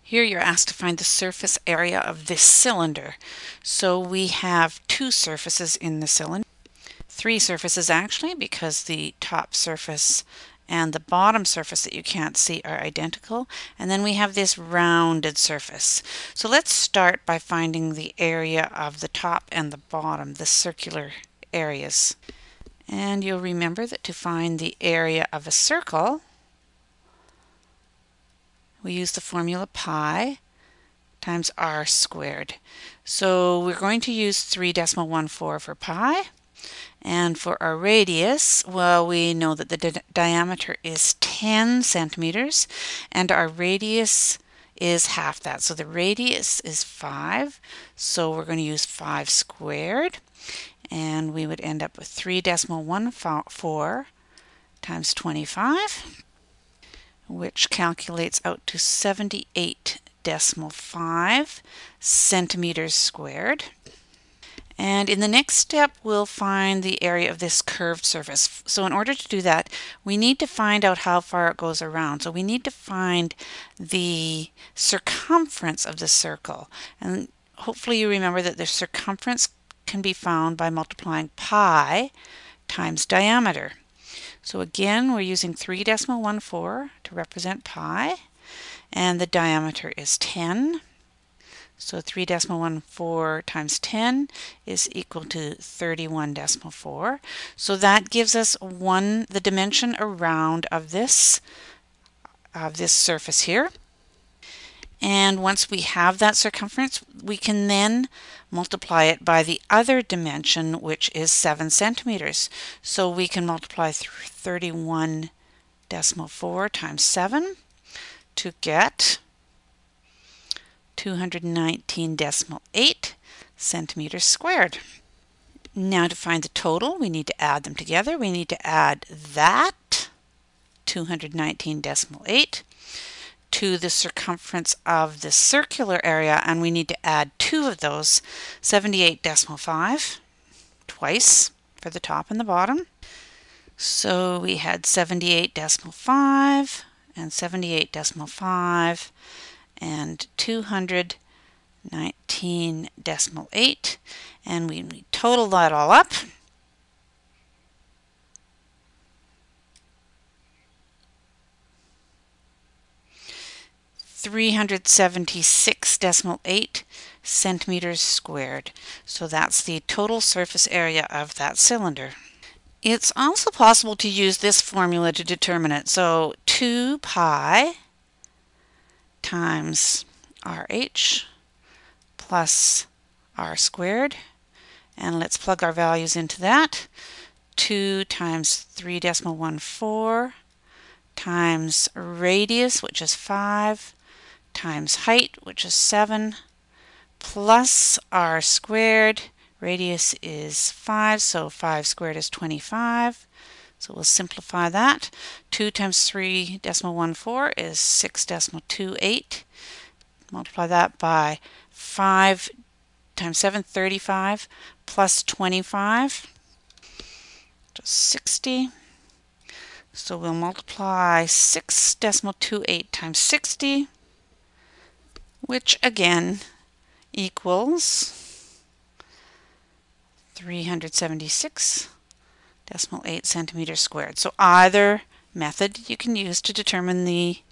Here you're asked to find the surface area of this cylinder. So we have two surfaces in the cylinder. Three surfaces actually, because the top surface and the bottom surface that you can't see are identical. And then we have this rounded surface. So let's start by finding the area of the top and the bottom, the circular areas. And you'll remember that to find the area of a circle, we use the formula pi times r squared. So we're going to use 3.14 for pi. And for our radius, well, we know that the diameter is 10 centimeters and our radius is half that. So the radius is 5. So we're going to use 5 squared. And we would end up with 3.14 times 25, which calculates out to 78.5 centimeters squared. And in the next step, we'll find the area of this curved surface. So in order to do that, we need to find out how far it goes around. So we need to find the circumference of the circle. And hopefully you remember that the circumference can be found by multiplying pi times diameter. So again, we're using 3.14 to represent pi, and the diameter is 10. So 3.14 times 10 is equal to 31.4. So that gives us the dimension around of this surface here. And once we have that circumference, we can then multiply it by the other dimension, which is 7 centimeters. So we can multiply 31.4 times 7 to get 219.8 centimeters squared. Now to find the total, we need to add them together. We need to add that 219.8 to the circumference of the circular area, and we need to add two of those, 78.5, twice for the top and the bottom. So we had 78.5 and 78.5 and 219.8, and we total that all up. (376.8 centimeters squared. So that's the total surface area of that cylinder. It's also possible to use this formula to determine it. So 2 pi times RH plus r squared, and let's plug our values into that. 2 times 3.14 times radius, which is 5, times height, which is 7, plus r squared. Radius is 5, so 5 squared is 25. So we'll simplify that. 2 times 3.14 is 6.28. Multiply that by 5 times 7, 35, plus 25, which is 60. So we'll multiply 6.28 times 60, which again equals 376.8 centimeters squared. So either method you can use to determine the